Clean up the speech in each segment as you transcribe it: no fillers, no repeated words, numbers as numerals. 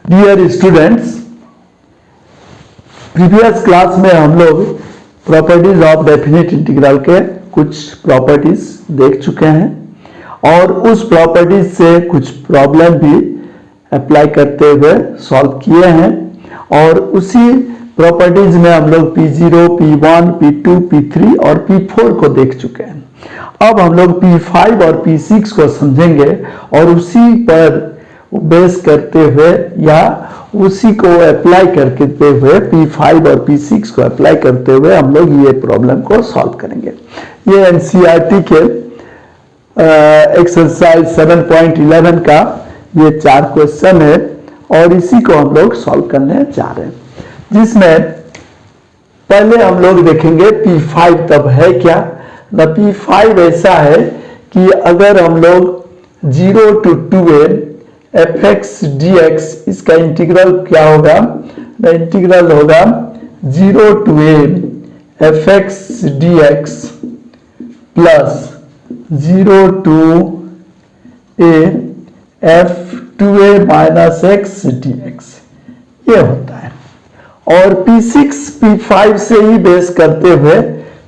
Dear students, previous class में हम लोग प्रॉपर्टीज ऑफ डेफिनेट इंटीग्रल के कुछ प्रॉपर्टीज देख चुके हैं और उस प्रॉपर्टीज से कुछ प्रॉब्लम भी अप्लाई करते हुए सॉल्व किए हैं और उसी प्रॉपर्टीज में हम लोग P0, P1, P2, P3 और P4 को देख चुके हैं। अब हम लोग P5 और P6 को समझेंगे और उसी पर बेस करते हुए या उसी को अप्लाई करते हुए P5 और P6 को अप्लाई करते हुए हम लोग ये प्रॉब्लम को सॉल्व करेंगे। ये एनसीईआरटी के एक्सरसाइज 7.11 का ये 4 क्वेश्चन है और इसी को हम लोग सॉल्व करने जा रहे हैं, जिसमें पहले हम लोग देखेंगे P5 तब है क्या। न P5 ऐसा है कि अगर हम लोग 0 to 2a fx dx इसका इंटीग्रल क्या होगा, द इंटीग्रल होगा 0 to a fx dx plus 0 to a f2a minus x dx, ये होता है। और P6 P5 से ही बेस करते हुए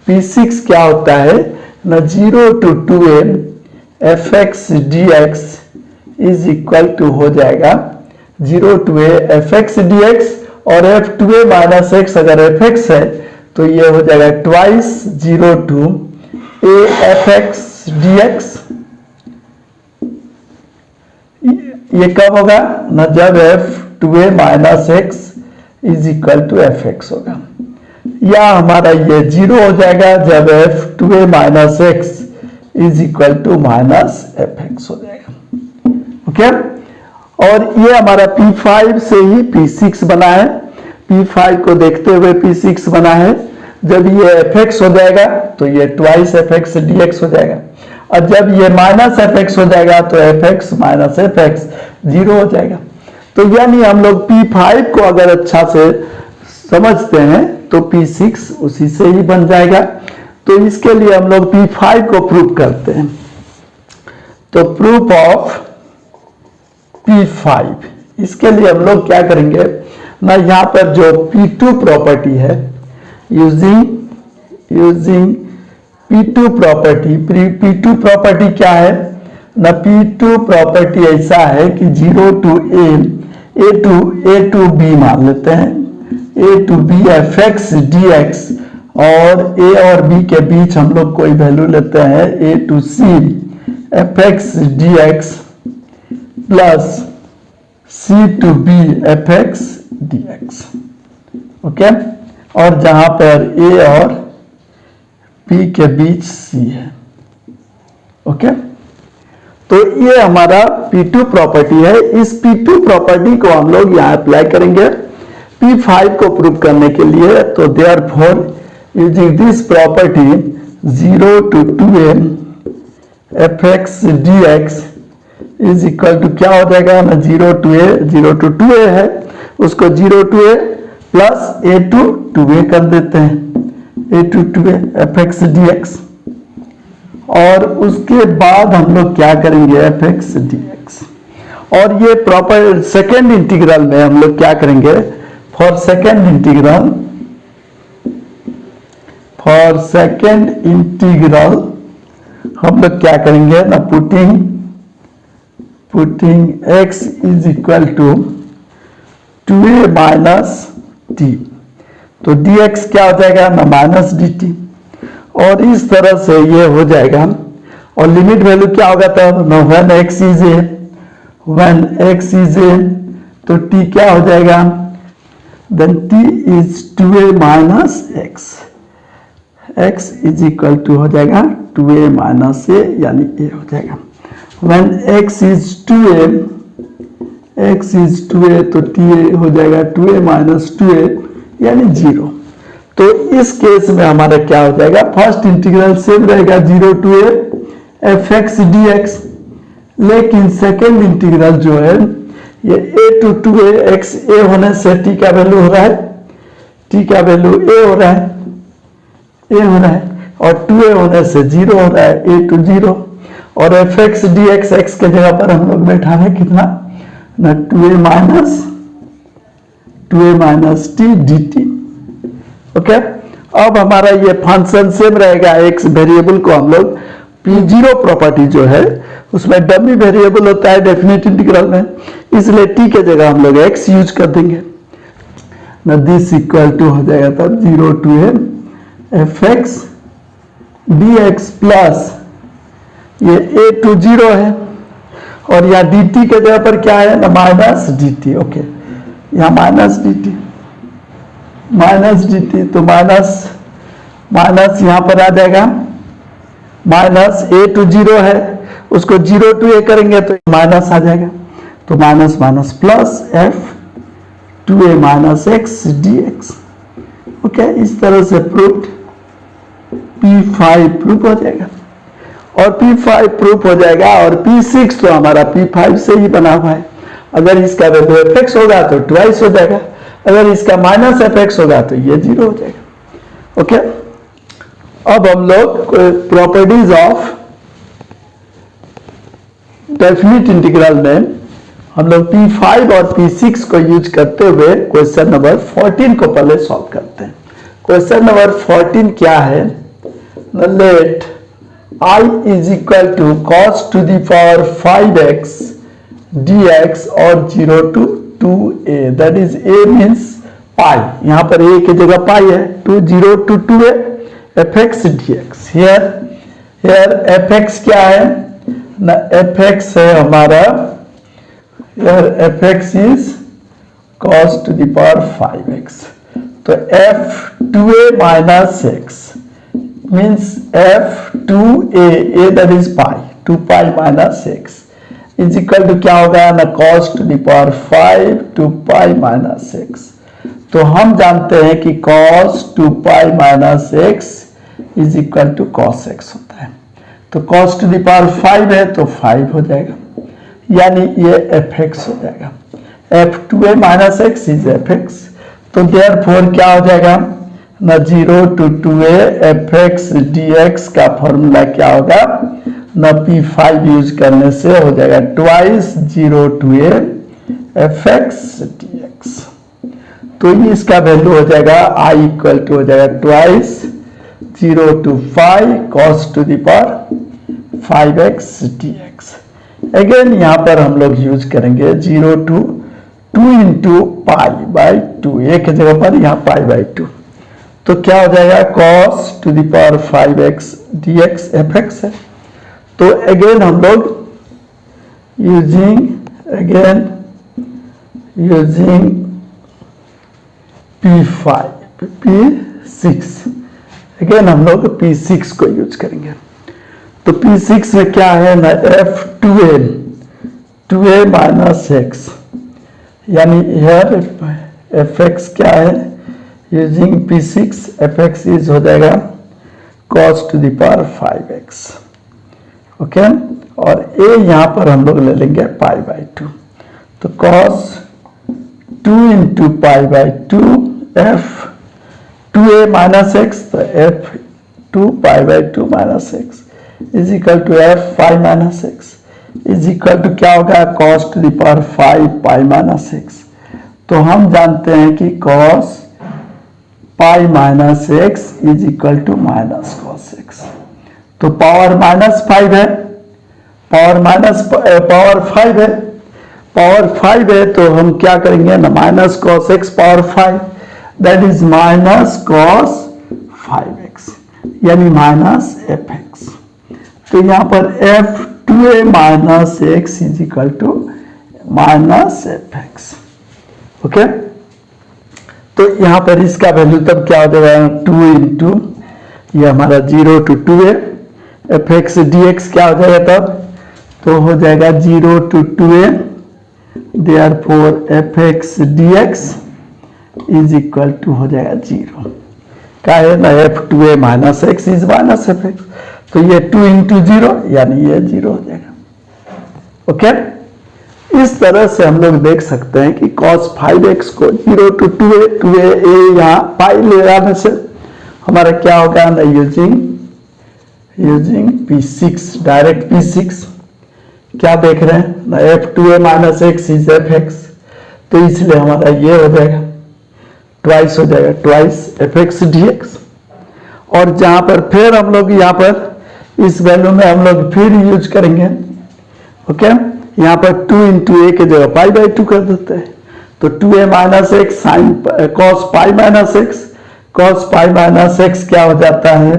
P6 क्या होता है ना, 0 to 2a fx dx is equal to हो जाएगा 0 to a fx dx और f2a माइनस x अगर fx है तो ये हो जाएगा twice 0 to a fx dx। ये कब होगा ना, जब f2a minus x is equal to fx होगा, या हमारा ये 0 हो जाएगा जब f2a minus x is equal to minus fx हो जाएगा। ओके, और ये हमारा P5 से ही P6 बना है, P5 को देखते हुए P6 बना है। जब ये fx हो जाएगा तो ये ट्वाइस fx dx हो जाएगा और जब ये माइनस fx हो जाएगा तो fx माइनस fx 0 हो जाएगा। तो यानी हम लोग P5 को अगर अच्छा से समझते हैं तो P6 उसी से ही बन जाएगा। तो इसके लिए हम लोग P5 को प्रूव करते हैं। तो प्रूफ ऑफ P5, इसके लिए हम लोग क्या करेंगे ना, यहाँ पर जो P2 प्रॉपर्टी है, using P2 property, P2 property क्या है ना, P2 प्रॉपर्टी ऐसा है कि 0 to a to b मान लेते हैं, a to b fx dx और a और b के बीच हम लोग कोई वैल्यू लेते हैं a to c fx dx plus c to b fx dx। Okay, और जहां पर a और b के बीच c है। ओके, तो ये हमारा P2 प्रॉपर्टी है। इस P2 प्रॉपर्टी को हम लोग यहाँ अप्लाई करेंगे P5 को प्रूव करने के लिए। तो therefore using this property 0 to 2a fx dx is equal to क्या हो जाएगा ना, 0 to 2a है, उसको 0 to a plus a to 2a कर देते हैं, a to 2a fx dx। और उसके बाद हम लोग क्या करेंगे fx dx, और ये प्रॉपर सेकेंड इंटीग्रल में हम लोग क्या करेंगे, फॉर सेकेंड इंटीग्रल हम लोग क्या करेंगे ना, putting x is equal to 2a minus d, तो dx क्या हो जाएगा ना, माइनस dt। और इस तरह से ये हो जाएगा और लिमिट वैल्यू क्या होगा तब ना, when x is a तो t क्या हो जाएगा, then t is 2a minus x is equal to हो जाएगा 2a माइनस a, यानी a हो जाएगा। when x is 2a तो t हो जाएगा 2a माइनस 2a यानी 0। तो इस केस में हमारा क्या हो जाएगा, फर्स्ट इंटीग्रल सेम रहेगा 0 to a fx dx, लेकिन सेकेंड इंटीग्रल जो है ये a to 2a x a होने से t का वैल्यू हो रहा है, t का वैल्यू a हो रहा है और 2a होने से 0 हो रहा है, a to 0। और fx dx x के जगह पर हम लोग बैठा है कितना ना, 2a minus 2a minus T D T. Okay, अब हमारा ये फंक्शन सेम रहेगा। एक्स वेरिएबल को हम लोग P0 प्रॉपर्टी जो है उसमें डमी वेरिएबल होता है डेफिनेट इंटीग्रल में, इसलिए टी के जगह हम लोग एक्स यूज कर देंगे ना। दिस इक्वल टू हो जाएगा तब 0 to a F x D x plus ये a to 0 है और यहाँ dt के जगह पर क्या है ना माइनस dt। ओके, यहाँ माइनस dt तो माइनस यहाँ पर आ जाएगा माइनस a to 0 है, उसको 0 to a करेंगे तो माइनस आ जाएगा, तो minus minus plus f 2a minus x D x. Okay, इस तरह से प्रूफ P5 प्रूफ हो जाएगा और P5 प्रूफ हो जाएगा और P6 तो हमारा P5 से ही बना हुआ है। अगर इसका वैल्यू fx होगा तो ट्वाइस हो जाएगा, अगर इसका माइनस fx होगा तो ये 0 हो जाएगा। ओके, अब हम लोग प्रॉपर्टीज ऑफ डेफिनिट इंटीग्रल में हम लोग P5 और P6 को यूज करते हुए क्वेश्चन नंबर 14 को पहले सॉल्व करते हैं। क्वेश्चन नंबर 14 क्या है? Let I is equal to cos to the power 5x dx और 0 to 2a, that is a means pi, यहाँ पर a की जगह pi है, to 0 to 2a fx dx। here fx क्या है ना, fx है हमारा, here fx is cos to the power 5x, तो f2a minus x means f2a, a that is pi, 2 pi minus x is equal to क्या होगा ना cos to the power 5 2 pi minus x। तो हम जानते हैं कि cos 2 pi minus x is equal to cos x होता है, तो cos to the power 5 है तो 5 हो जाएगा, यानी ये fx हो जाएगा। f2a minus x is fx, तो therefore क्या हो जाएगा ना 0 to 2a fx dx का फॉर्मूला क्या होगा ना P5 यूज करने से हो जाएगा twice 0 to a fx dx। तो इसका वैल्यू हो जाएगा I इक्वल टू हो जाएगा twice 0 to 5 cos to the power 5x dx। Again यहाँ पर हम लोग यूज करेंगे 0 to 2 into pi by 2, एक जगह पर यहाँ pi by 2, तो क्या हो जाएगा cos to the power 5x dx fx है। तो अगेन हम लोग यूजिंग P6 अगेन हम लोग P6 को यूज करेंगे। तो P6 में क्या है ना f2a माइनस x, यानी here fx क्या है, यूजिंग P6 fx इज हो जाएगा cos to the power 5x। Okay, और a यहां पर हम लोग ले लेंगे pi by 2, तो cos 2 into pi by 2 f2a minus x, तो f2 pi by 2 minus x is equal to f pi minus x is equal to क्या होगा cos to the power 5 pi minus x। तो हम जानते हैं कि cos pi minus x is equal to minus cos x, तो power minus 5 है, power 5 है, तो हम क्या करेंगे ना minus cos x power 5, that is minus cos 5x, यानी माइनस fx। तो यहाँ पर f2a minus x is equal to minus fx। Okay, तो यहाँ पर इसका वैल्यू तब क्या हो जाएगा 2 इंटू ये हमारा 0 to 2a fx dx क्या हो जाएगा तब, तो हो जाएगा 0 to 2a, therefore fx dx is equal to हो जाएगा 0, क्या है ना f2a minus x is minus fx, तो ये 2 इंटू 0 यानी ये 0 हो जाएगा। ओके, इस तरह से हम लोग देख सकते हैं कि cos 5x को 0 to 2a यहाँ पाई ले आने से हमारा क्या होगा ना यूजिंग P6, डायरेक्ट P6 क्या देख रहे हैं ना f2a minus x is fx, तो इसलिए हमारा ये हो जाएगा ट्वाइस हो जाएगा, twice F x D x. और जहां पर फिर हम लोग यहाँ पर इस वैल्यू में हम लोग फिर यूज करेंगे, ओके। यहाँ पर 2 इंटू ए की जगह पाई बाई 2 कर देते हैं, तो 2a minus x sine cos pi minus x, cos pi minus x क्या हो जाता है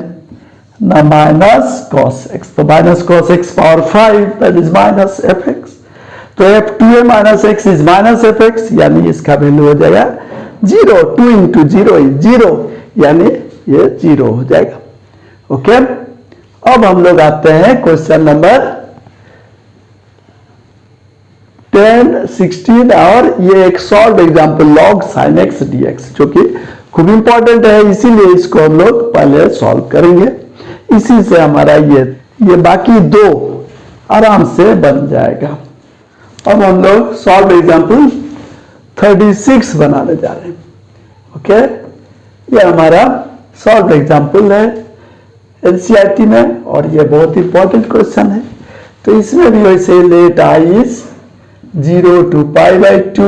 ना माइनस कॉस एक्स, तो minus cos x power 5 that is minus f x. तो f 2a minus x is minus f x, यानी इसका value हो जाएगा 0। 2 इंटू 0 इज 0, यानी ये 0 हो जाएगा, ओके। अब हम लोग आते हैं क्वेश्चन नंबर 10, 16 और ये एक solve example log sine x D x, जो कि खूब इंपॉर्टेंट है, इसीलिए इसको हम लोग पहले सॉल्व करेंगे। इसी से हमारा ये बाकी दो आराम से बन जाएगा। अब हम लोग सॉल्व एग्जांपल 36 बनाने जा रहे हैं, ओके। ये हमारा सॉल्व एग्जांपल है एनसीईआरटी में और ये बहुत इंपॉर्टेंट क्वेश्चन है। तो इसमें भी वैसे let I is 0 to pi by 2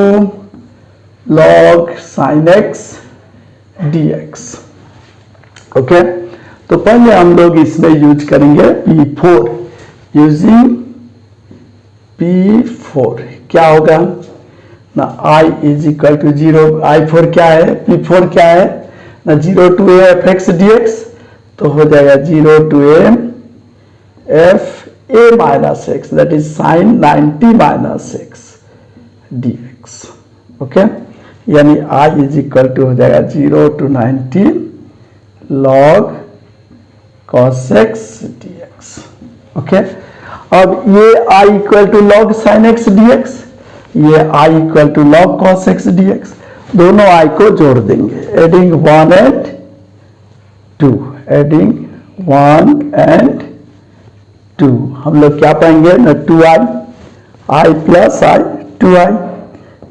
log sin x dx, okay. तो पहले हम लोग इसमें यूज करेंगे P4, यूजिंग P4 क्या होगा ना I is equal to 0, I4 क्या है, P4 क्या है ना 0 to a f x dx, तो हो जाएगा 0 to a f a minus x that is sine 90 minus x dx, okay. यानी I इज इक्वल टू हो जाएगा 0 to 90 log cos x dx, okay. अब ये I equal to log sin x dx, ये I equal to log cos x dx, दोनों I को जोड़ देंगे, एडिंग 1 and 2, एडिंग 1 and 2, हम लोग क्या पाएंगे ना 2i, I plus I 2i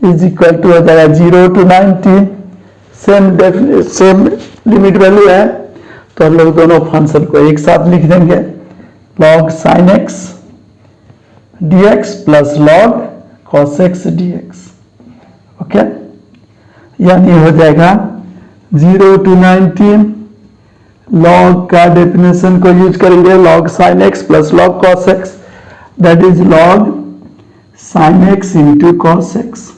is equal to हो जाएगा 0 to 90, सेम लिमिट वैल्यू है, तो हम लोग दोनों फंक्शन को एक साथ लिख देंगे, log sin x dx plus log cos x dx, okay. यानी हो जाएगा 0 to 90 log का डेफिनेशन को यूज करेंगे, log sin x प्लस log cos x that is log sin x into cos x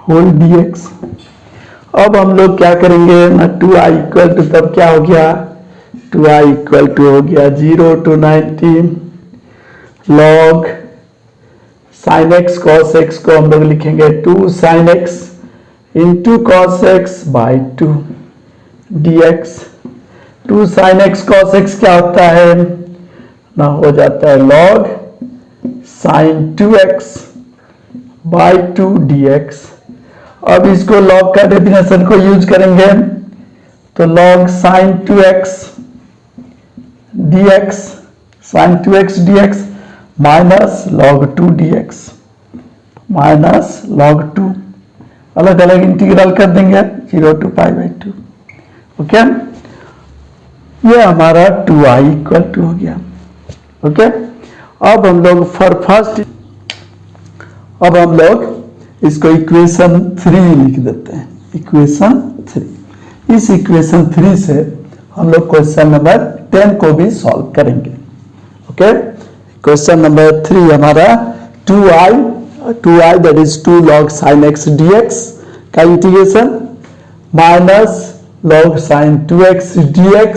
whole dx। अब हम लोग क्या करेंगे ना 2i इक्वल टू, तब क्या हो गया 2i इक्वल टू हो गया 0 to 90 log sin x cos x को हम लोग लिखेंगे 2 sin x into cos x by 2 dx। 2 sin x cos x क्या होता है ना हो जाता है log sin 2x by 2 dx। अब इसको log का डेफिनेशन को यूज करेंगे, तो log sin 2x dx, sin 2x dx minus log 2 dx minus log 2, अलग अलग इंटीग्रल कर देंगे 0 to पाई बाई 2, ओके। ये हमारा 2i इक्वल टू हो गया, ओके। अब हम लोग फॉर फर्स्ट, अब हम लोग इसको इक्वेशन 3 लिख देते हैं, इक्वेशन 3। इस इक्वेशन 3 से हम लोग क्वेश्चन नंबर 10 को भी सॉल्व करेंगे, ओके। क्वेश्चन नंबर 3 हमारा 2i that is 2 log sin x dx का integration minus log sin 2x dx,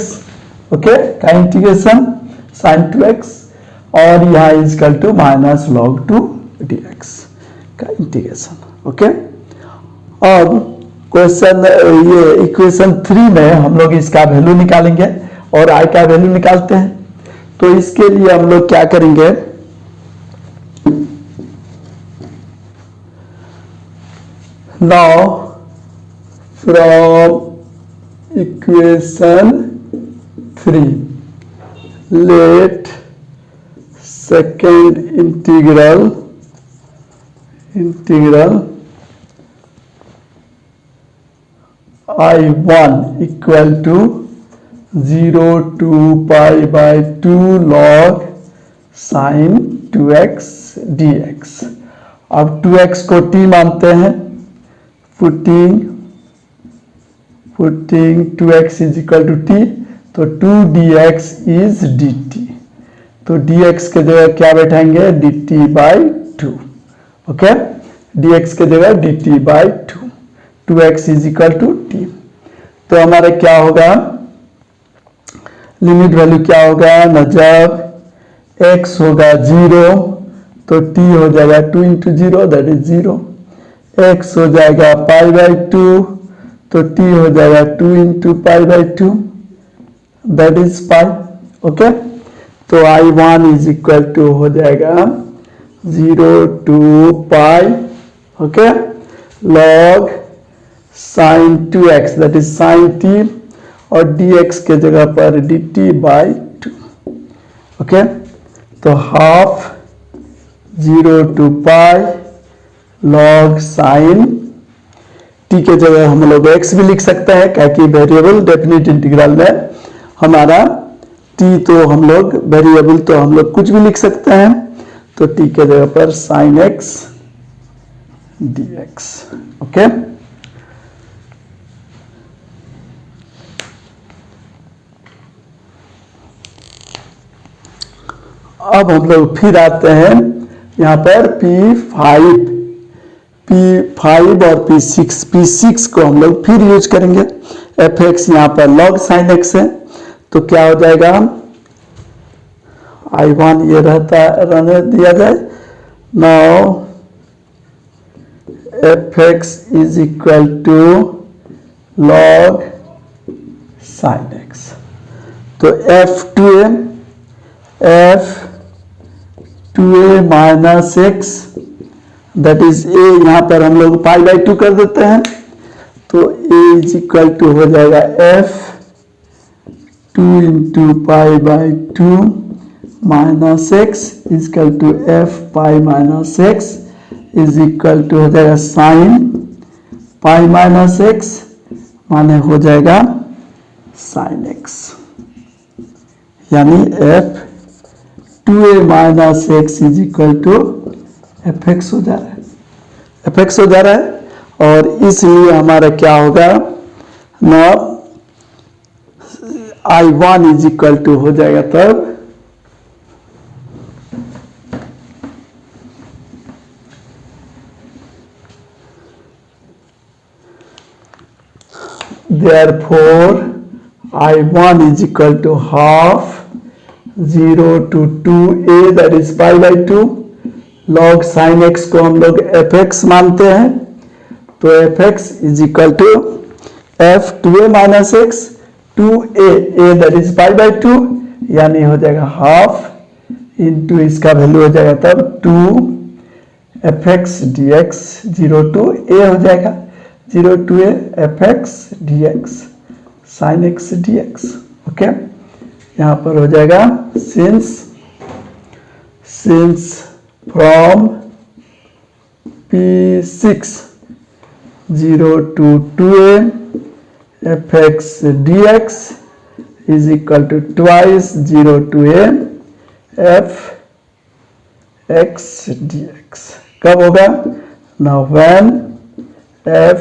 okay, का इंटीग्रेशन sin 2x, और यहाँ is equal to minus log 2 dx का इंटीग्रेशन, ओके। अब क्वेश्चन ये इक्वेशन 3 में हम लोग इसका वैल्यू निकालेंगे और i का वैल्यू निकालते हैं। तो इसके लिए हम लोग क्या करेंगे now from equation 3 let second integral I1 equal to 0 to pi by 2 log sin 2x dx। अब 2x को t मानते हैं, putting putting 2x is equal to t, तो 2 dx इज dt। तो dx के जगह क्या बैठाएंगे, dt बाई 2। ओके, dx के जगह dt by 2, 2x is equal to t. तो हमारा क्या होगा, लिमिट वैल्यू क्या होगा ना, जब x होगा 0 तो t हो जाएगा 2 इंटू 0 दैट इज 0, x हो जाएगा पाई बाई 2 तो t हो जाएगा 2 into pi by 2 that is pi. Okay, तो I1 इज इक्वल टू हो जाएगा 0 to pi, okay, log sine 2x that is sine t, और dx के जगह पर dt बाई 2। ओके, तो half 0 to pi log sine t के जगह हम लोग x भी लिख सकते हैं, क्या कि वेरिएबल डेफिनेट इंटीग्रल में हमारा t तो हम लोग वेरिएबल तो हम लोग कुछ भी लिख सकते हैं, तो t के जगह पर साइन x dx। ओके, अब हम लोग फिर आते हैं यहाँ पर P5 और P6 को हम लोग फिर यूज करेंगे। fx यहाँ पर log sin x है, तो क्या हो जाएगा, I1 ये रहने दिया जाए, now fx is equal to log sin x, तो f2a minus x that is a, यहाँ पर हम लोग पाई बाई 2 कर देते हैं, तो a इज इक्वल टू हो जाएगा f 2 into pi by 2 minus x is equal to f pi minus x is equal to हो जाएगा साइन पाई माइनस x माने हो जाएगा साइन x, यानी f 2a minus x is equal to fx हो जा रहा है, fx हो जा रहा है। और इसलिए हमारा क्या होगा ना, I1 इज इक्वल टू हो जाएगा तब therefore I1 is equal to half 0 to 2a that is pi by 2 log sin x को हम लोग fx मानते हैं, तो fx is equal to f 2a minus x 2a a that is pi by 2, यानी हो जाएगा हाफ इंटू इसका वैल्यू हो जाएगा तब 2 fx dx 0 to a हो जाएगा, 0 to a fx dx sin x dx। Okay, यहाँ पर हो जाएगा since from P6 0 to 2a fx dx is equal to twice 0 to a f x dx। कब होगा now when f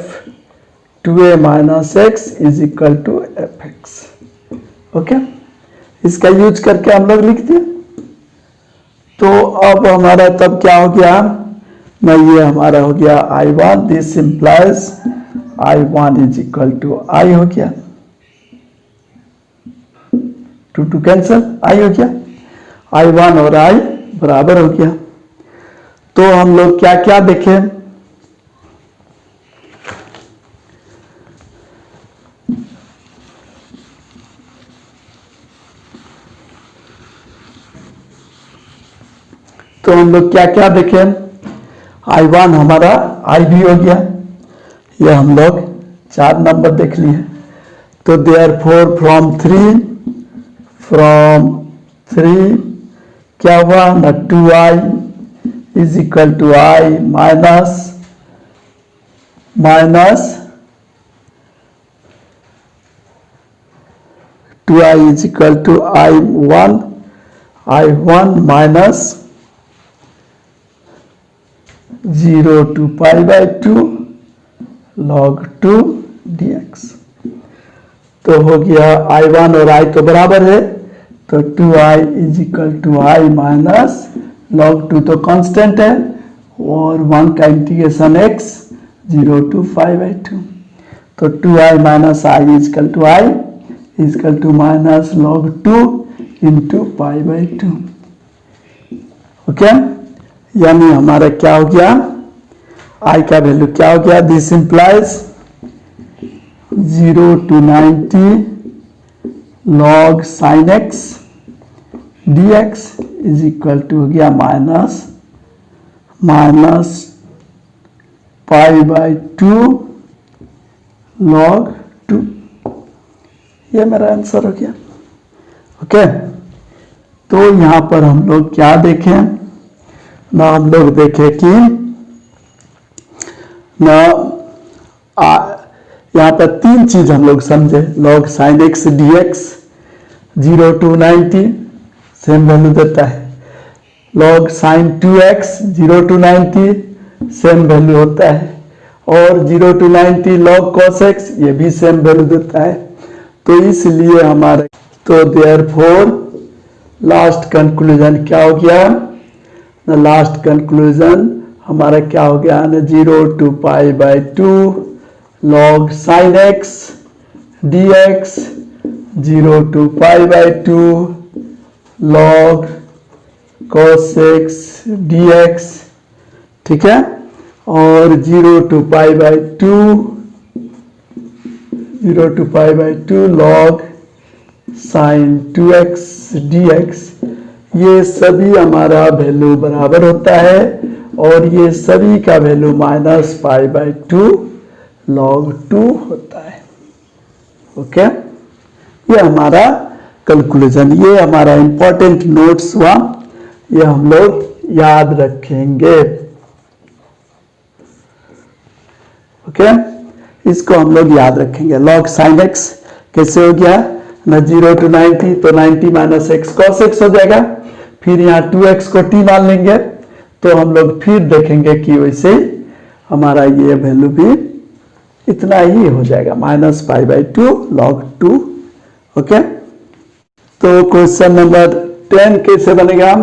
2a minus x is equal to fx। Okay, इसका use करके हम लोग लिख दिए। तो अब हमारा तब क्या हो गया ना, ये हमारा हो गया I1, this implies I1 is equal to I हो गया, 2 कैंसल, I हो गया, I1 और I बराबर हो गया। तो हम लोग क्या क्या देखें, तो हम लोग क्या क्या देखें, I1 हमारा I भी हो गया, ये हम लोग 4 नंबर देख लिए। तो therefore from 3 क्या हुआ ना, 2i is equal to I minus 2i is equal to I1 minus 0 to pi by 2 log 2 dx। तो हो गया I1 और I तो बराबर है, तो 2I is equal to I minus log 2 तो कांस्टेंट है और 1 का इंटीग्रेशन x 0 to 5/2, तो 2I minus I is equal to I is equal to minus log 2 into 5/2। Okay, यानी हमारा क्या हो गया, I का वैल्यू क्या हो गया, this implies 0 to 90 log sin x dx is equal to हो गया माइनस π/2 log 2। ये मेरा आंसर हो गया। ओके, तो यहां पर हम लोग क्या देखें ना, हम लोग देखें कि ना यहाँ पर तीन चीज हम लोग समझे, log sin x dx 0 to 90 same value देता है, log sin 2x 0 to 90 same value होता है, और 0 to 90 log cos x ये भी सेम वैल्यू देता है। तो इसलिए हमारे तो देयरफॉर लास्ट कंक्लूजन क्या हो गया, लास्ट कंक्लूजन हमारा क्या हो गया ना, 0 to π/2 log sin x dx 0 to π/2 log cos x dx, ठीक है, और 0 to π/2 log sin 2x dx, ये सभी हमारा वैल्यू बराबर होता है और ये सभी का वैल्यू माइनस π/2 log 2 होता है। ओके, ये हमारा कंक्लूजन, ये हमारा इंपॉर्टेंट नोट्स हुआ, ये हम लोग याद रखेंगे। ओके, इसको हम लोग याद रखेंगे। log sin x कैसे हो गया ना, 0 to 90 तो 90 माइनस एक्स cos x हो जाएगा, फिर यहाँ 2x को t मान लेंगे, तो हम लोग फिर देखेंगे कि वैसे हमारा ये वैल्यू भी इतना ही हो जाएगा, माइनस π/2 log 2। ओके, तो क्वेश्चन नंबर 10 कैसे बनेगा,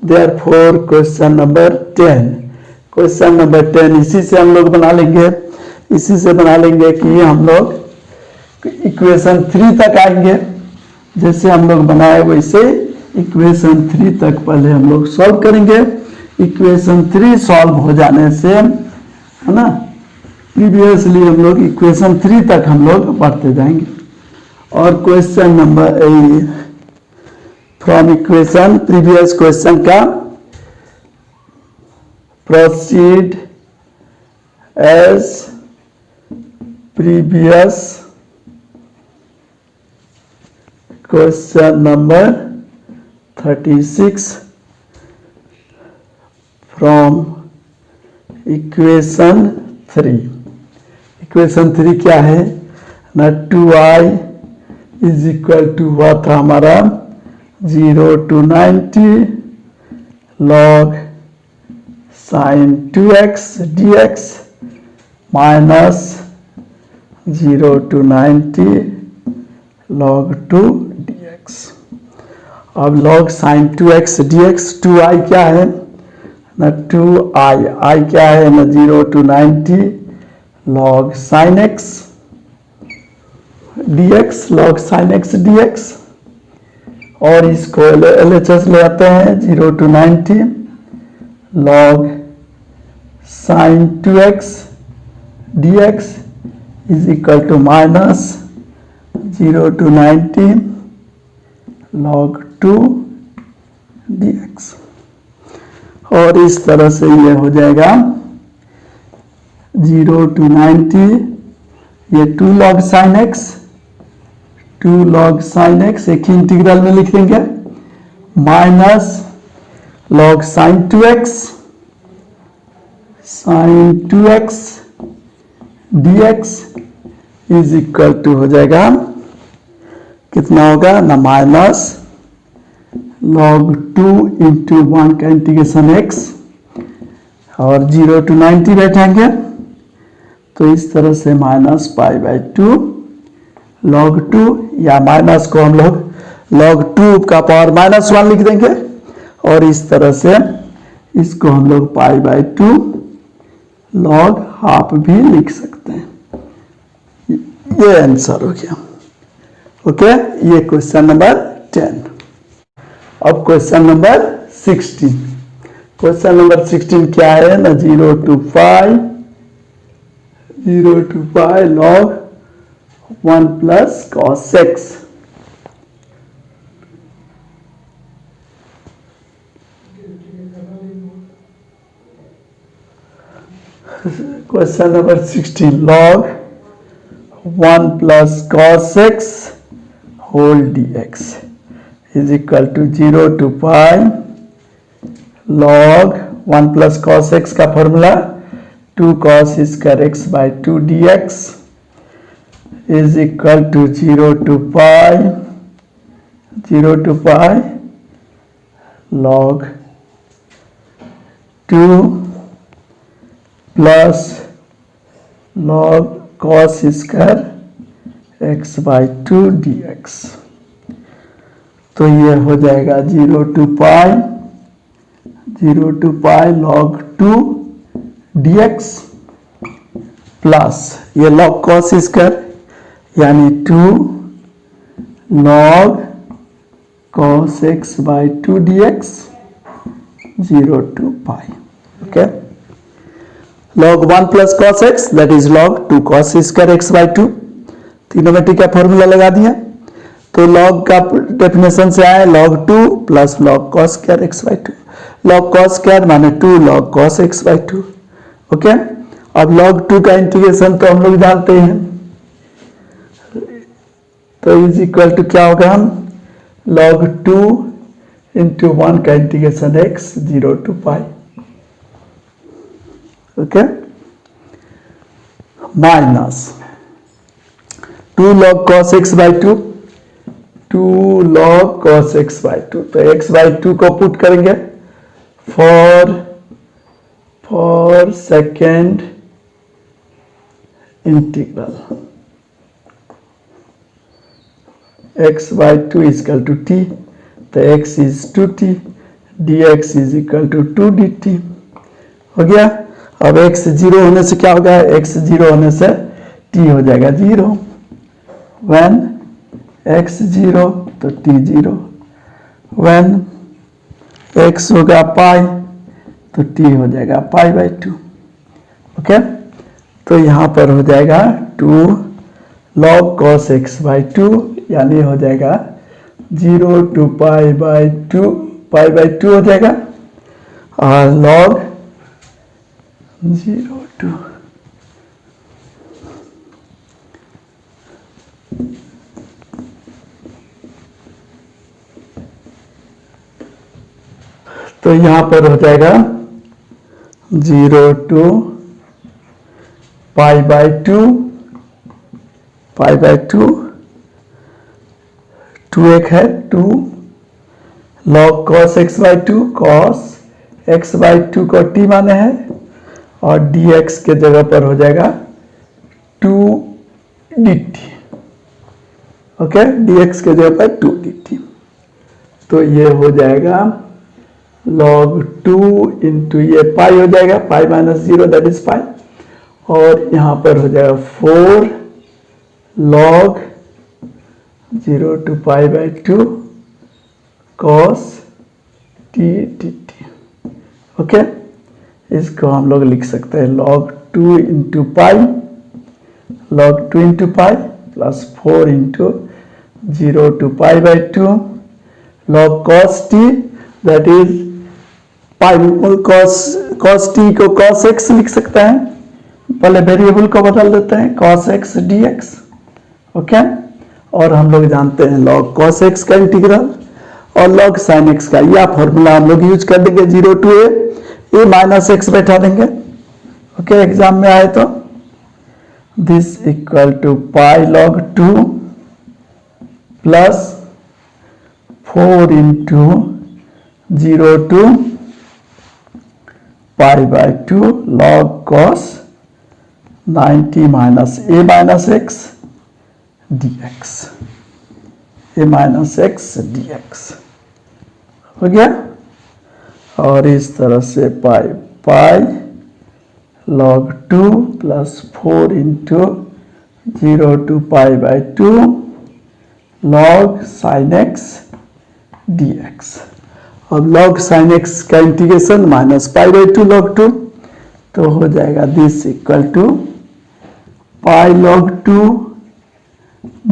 देयरफॉर क्वेश्चन नंबर 10 इसी से हम लोग बना लेंगे, इसी से बना लेंगे कि हम लोग इक्वेशन 3 तक आएंगे, जैसे हम लोग बनाए वैसे इक्वेशन 3 तक पहले हम लोग सॉल्व करेंगे। इक्वेशन 3 सॉल्व हो जाने से है ना, प्रीवियसली हम लोग इक्वेशन 3 तक हम लोग बढ़ते जाएंगे, और question number from equation previous question का proceed as previous question number 36 from equation 3। Equation 3 क्या है ना, 2i इज इक्वल टू हुआ था हमारा 0 to 90 log sin 2x dx minus 0 to 90 log 2 dx। अब log sin 2x dx 2i क्या है ना, 2i क्या है ना, 0 to 90 log sin x dx, log sin x dx, और इसको LHS ले आते हैं 0 to 90 log sin 2x dx is equal to minus 0 to 90 log 2 dx, और इस तरह से ये हो जाएगा 0 to 90, ये 2 log sin x, 2 log sin x एक ही इंटीग्रल में लिख देंगे, minus log sin 2x dx is equal to हो जाएगा कितना होगा ना, माइनस log 2 इंटू 1 का इंटीग्रेशन x, और 0 to 90 बैठेंगे, तो इस तरह से माइनस π/2 log 2 या माइनस को हम लोग log 2 का पावर -1 लिख देंगे और इस तरह से इसको हम लोग π/2 log हाफ भी लिख सकते हैं। ये आंसर हो गया। ओके, ये क्वेश्चन नंबर 10। अब क्वेश्चन नंबर 16। क्वेश्चन नंबर 16 क्या है ना, 0 to pi log 1 plus cos x। Question number 16 log 1 plus cos x whole dx is equal to 0 to pi log 1 plus cos x का formula 2 cos square x by 2 dx is equal to 0 to pi log 2 plus log cos square x by 2 dx। तो ये हो जाएगा 0 to pi log 2 dx plus ये log cos square यानी 2 log cos x by 2 dx 0 to pi। Okay, log 1 plus cos x that is log 2 cos square x by 2, trigonometry का formula लगा दिया। तो log का डेफिनेशन से आया log 2 plus log cos square x by 2, log cos square माने 2 log cos x by 2। Okay, अब log 2 का इंटीग्रेशन तो हम लोग जानते हैं, तो इज इक्वल टू क्या होगा, हम log 2 into 1 का integration x 0 to pi। Okay, minus 2 log cos x by 2, 2 log cos x by 2, तो x by 2 को पुट करेंगे for second integral x by 2 is equal to t, तो x is 2t, dx is equal to 2 dt। हो गया। अब x 0 होने से क्या होगा, x 0 होने से t हो जाएगा 0, when x 0 तो t 0, when x होगा पाई तो t हो जाएगा π/2। ओके, तो यहाँ पर हो जाएगा 2 log cos x by 2 यानी हो जाएगा 0 to pi/2 हो जाएगा, और log 0 to तो यहां पर हो जाएगा 0 to pi/2 2 एक है 2 log cos x by 2, cos x by 2 को t माने हैं, और dx के जगह पर हो जाएगा 2 dt। ओके, dx के जगह पर 2 dt, तो ये हो जाएगा log 2 into ये पाई हो जाएगा, पाई -0 दैट इज पाई, और यहां पर हो जाएगा 4 log 0 to pi/2 cos t dt। Okay, इसको हम लोग लिख सकते हैं log 2 into pi plus 4 into 0 to pi/2 log cos t that is pi cos t को cos x लिख सकते हैं, पहले वेरिएबल को बदल देते हैं cos x dx। ओके, और हम लोग जानते हैं log cos x का इंटीग्रल और log sin x का, यह फॉर्मूला हम लोग यूज कर देंगे 0 to a माइनस x बैठा देंगे। ओके, एग्जाम में आए तो this equal to pi log 2 plus 4 into 0 to pi/2 log cos 90 minus a minus x dx, a minus x dx हो गया। और इस तरह से पाई log 2 plus 4 into 0 to pi by 2 log sin x dx। अब log sin x का integration minus pi by 2 log 2, तो हो जाएगा this equal to pi log 2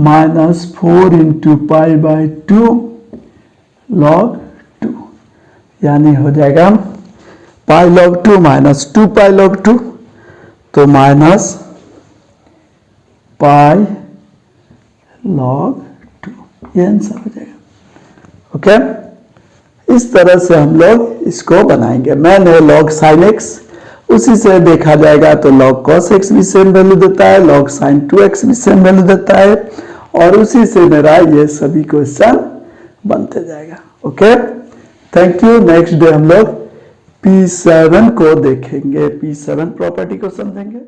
minus 4 into pi by 2 log 2, यानी हो जाएगा pi log 2 minus 2 pi log 2, तो minus pi log 2, ये आंसर हो जाएगा। ओके, इस तरह से हम लोग इसको बनाएंगे। मैंने log sin x, उसी से देखा जाएगा तो log cos x भी सेम वैल्यू देता है, log sin 2x भी सेम वैल्यू देता है, और उसी से मेरा ये सभी क्वेश्चन बनते जाएगा। Okay, thank you. Next day हम लोग P7 को देखेंगे, P7 प्रॉपर्टी को समझेंगे।